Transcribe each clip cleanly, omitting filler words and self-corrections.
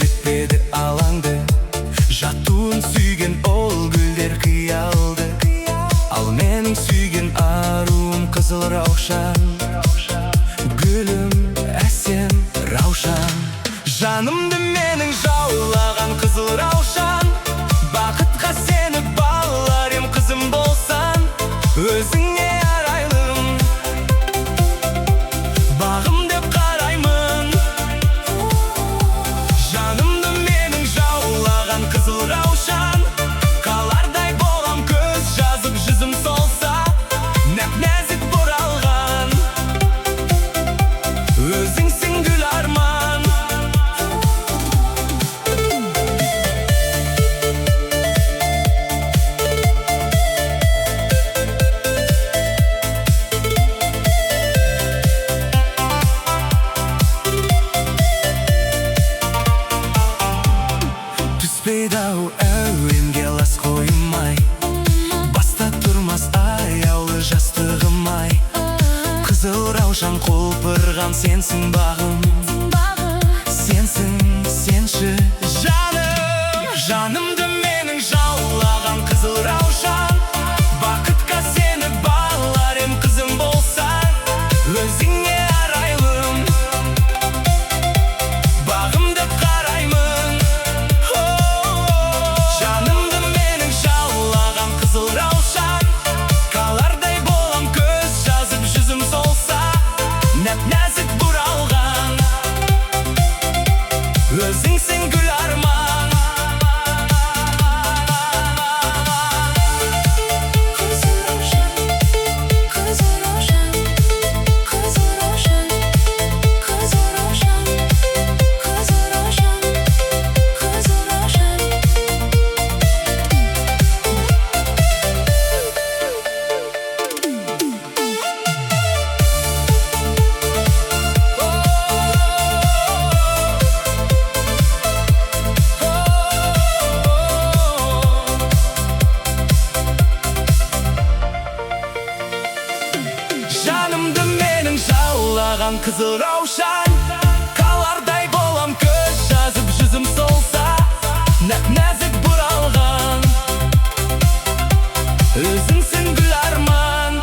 тербетпеді алаңды, жатуын сүйген ол гүлдер қиялды. Ал менің сүйген аруым қызыл раушан, гүлім әсем раушан. Жанымды менің жаулаған қызыл раушан, бақытқа сені балар ем қызым болсан. Өзіңе арайлым, бағым деп қараймын. Жанымды менің жаулаған қызыл раушан, қалардай болам көз жазып жүзім солса. Нәп-нәзік бұралған, өзіңсің гүл арман. Түспейді-ау әуенге лас қоймай, баста тұрмас аяулы жастығым-ай. Қызыл раушан құлпырған сенсің бағым, сенсің, сенші жаным. Жанымды менің жаулаған қызыл раушан, бақытқа сені балар ем қызым болсан. Өзіңе арайлым, бағым деп қараймын. Жанымды менің жаулаған қызыл раушан, қалардай болам көз жазып жүзім солса. Нәп-нәзік бұралған, өзіңсің гүл арман. Қызыл раушан, қызыл раушан, қызыл раушан, қызыл раушан, қызыл раушан, қызыл раушан. Жанымды менің жаулаған қызыл раушан, қалардай болам көз жазып жүзім солса. Нәп-нәзік бұралған, өзіңсің гүл арман.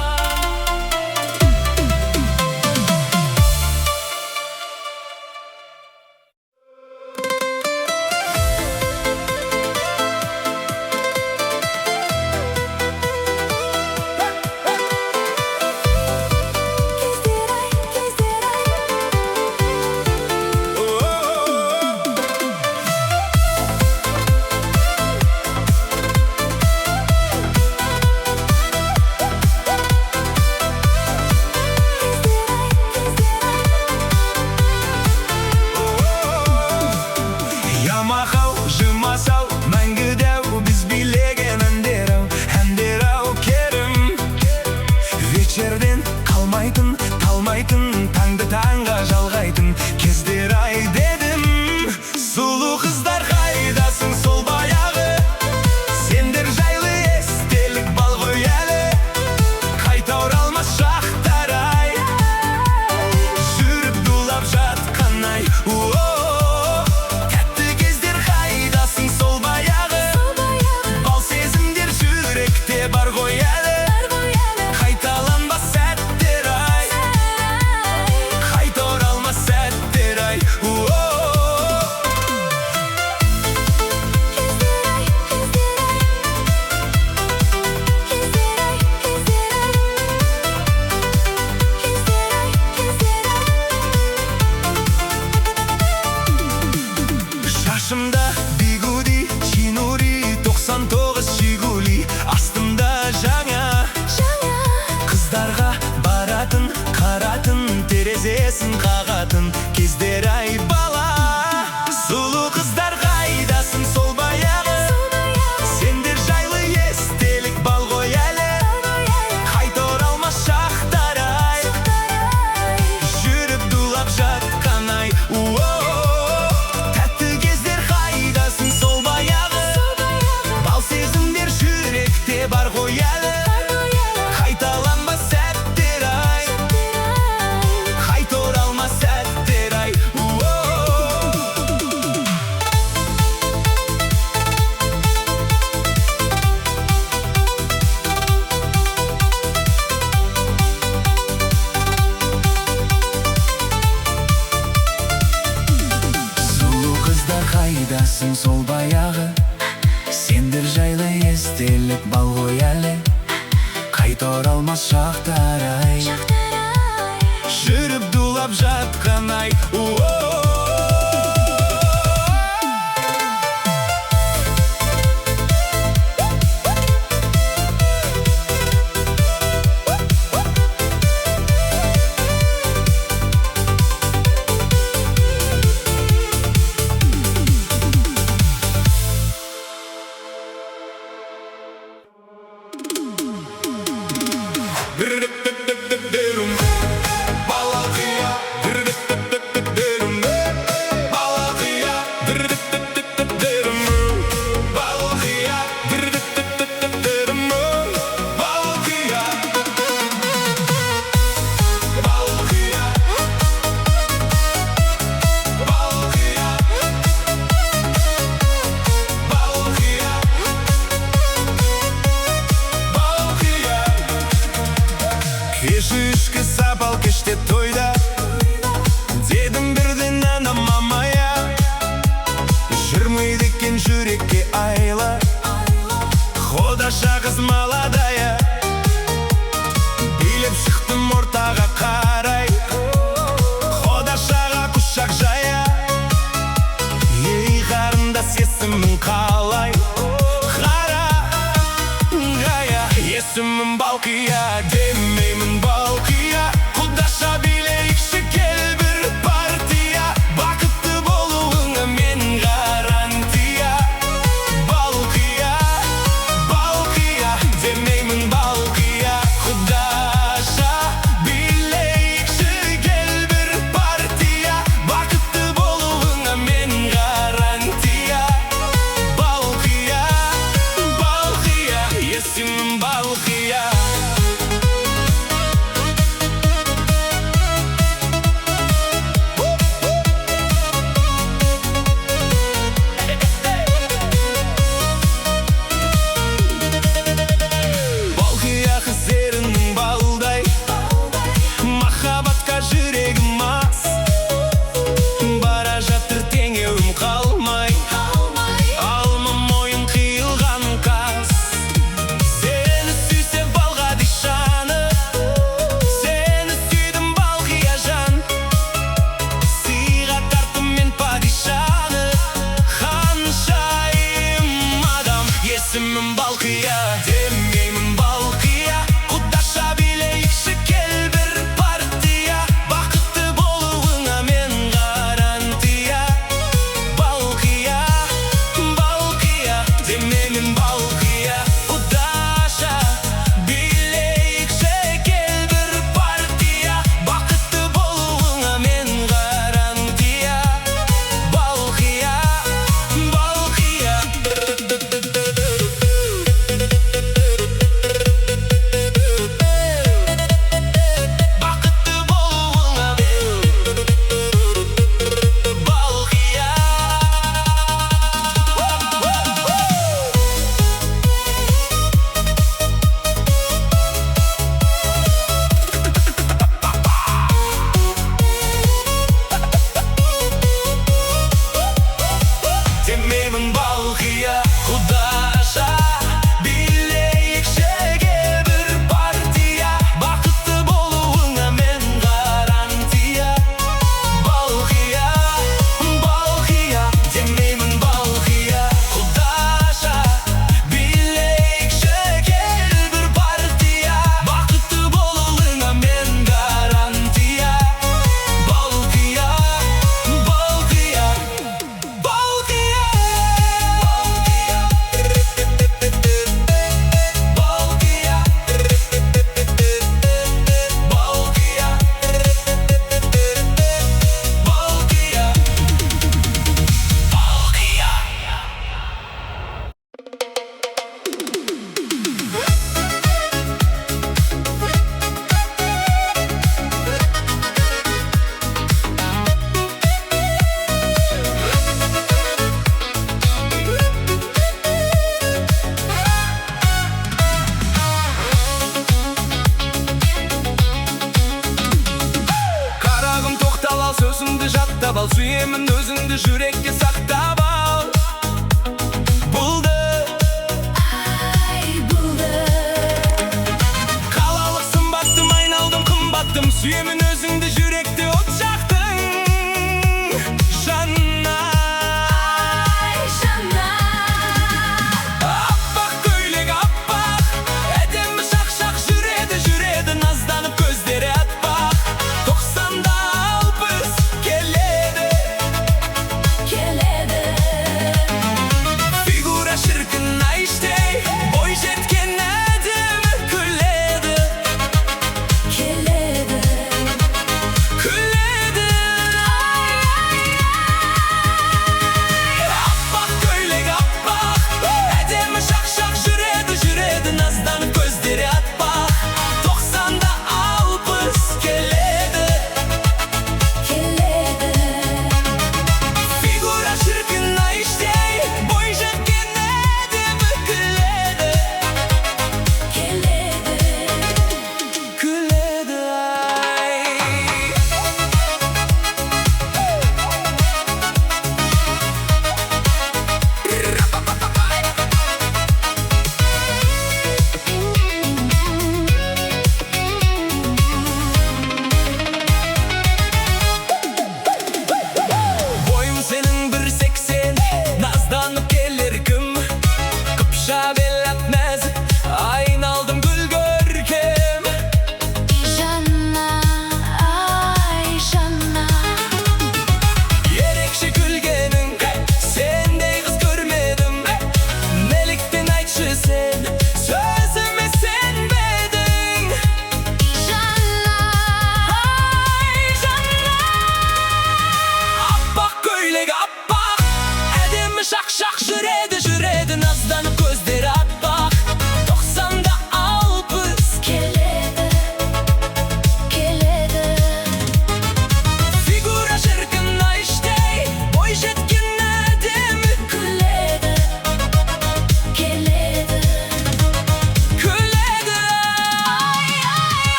Ямахау, жымасау, мәңгідеу біз билеген әндер-ау, әндер-ау керім. Вечерден қалмайтын, талмайтын, таңды таңға жалғайтын кездер-ай дедім. Сұлу қыздар қайдасың сол баяғы, сендер жайлы естелік бал ғой әлі. Қайта оралмас шақтар-ай, жүріп дулап жатқан-ай. Тәтті кездер қайдасың сол баяғы, бал сезімдер жүректе бар ғой әлі. Қайталанбас сәттер-ай, қайта оралмас сәттер-ай. Шашымда бигуди, чинури, 99 жигули, астымда жаңа. Қыздарға баратын, қаратын, терезесін қағатын кездер-ай бала. Сұлу қыздар қайдасың сол баяғы, сендер жайлы естелік бал ғой әлі. Қайта оралмас шақтар-ай, жүріп дулап жатқан-ай. Тәтті кездер қайдасың сол баяғы, бал сезімдер жүректе бар ғой әлі. Қайталанбас сәттер-ай, қайта оралмас сәттер-ай. қайдасың сол баяғы, сендер жайлы естелік бал ғой әлі, қайта оралмас шақтар ай. Жүріп дулап жатқан ай. Кешішкі сапал кеште тойда, дедім бірден анамамая, жүрмейді екен жүрекке айла, ходаша қыз маладая. Билеп шықтым ортаға қарай, ходашаға құшақ жая. Ей қарындас есімің қалай, қара ғая. Есімім Балқия, демеймін Балқия, құдаша билейікші кел бір партия. Бақытты болуыңа мен гарантия. Балқия, Балқия, демеймін Балқия, құдаша билейікші кел бір партия. Бақытты болуыңа мен гарантия. Балқия, Балқия, есімім Балқия. Балқия қызерінің балдай, махаббатқа жүрегім ас. Бара жатыр теңеуім қалмай, алма мойын қиылған қас. Сені сүйсе балға дишаны, сені сүйдім Балқия жан. Сыйға тарттым мен падишаны, ханшайым адам. Есімім Балқия, демеймін Балқия, құдаша билейікші кел бір партия. Бақытты болуыңа мен гарантия. Балқия, Балқия, демеймін Балқия, құдаша билейікші кел бір партия. Бақытты болуыңа мен гарантия. Балқия, Балқия.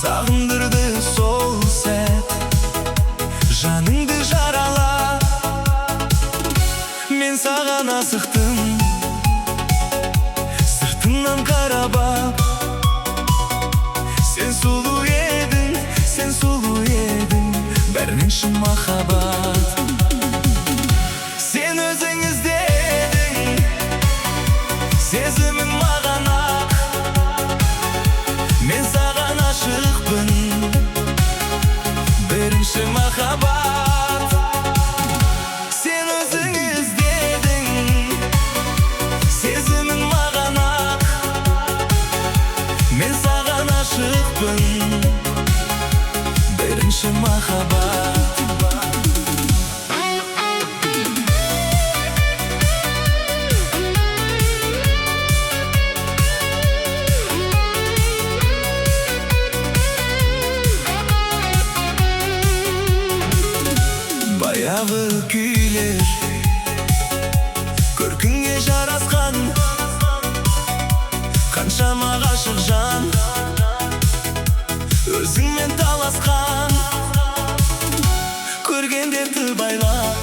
Сағындырды сол сәт, жаныңды жаралап. Мен саған асықтым, сыртыңнан қарап. Сен сұлу едің, сен сұлу едің, бәрінен шын махаббат. Сен өзің іздедің, сезімің маған ақ. Мен саған ашықпын, бірінші махаббат. Сен өзің іздедің, сезімің маған ақ. Мен саған ашықпын, бірінші махаббат. Баяғы күйлер көркіңе жарасқан, қаншама ғашық жан өзіңмен таласқан. Көргендерді байлап,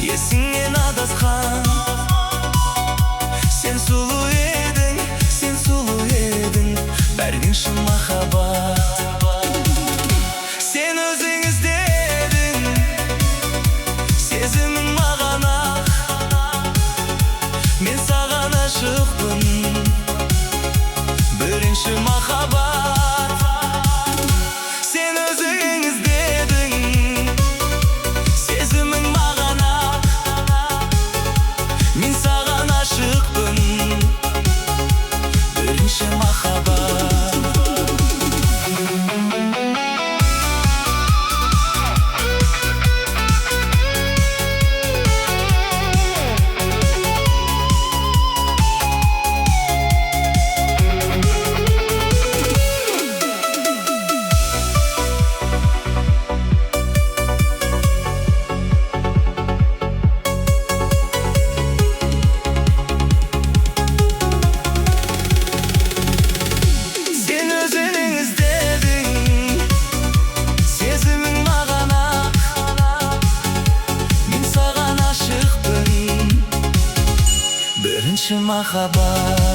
есіңнен адасқан. Сен сұлу едің, сен сұлу едің, бәрінен шын махаббат. Сен өзің іздедің, сезімің маған ақ. Мен саған ашықпын, бірінші махаббат. Сен өзің іздедің, сезімің маған ақ. Мен саған ашықпын, бірінші махаббат. Махаббат.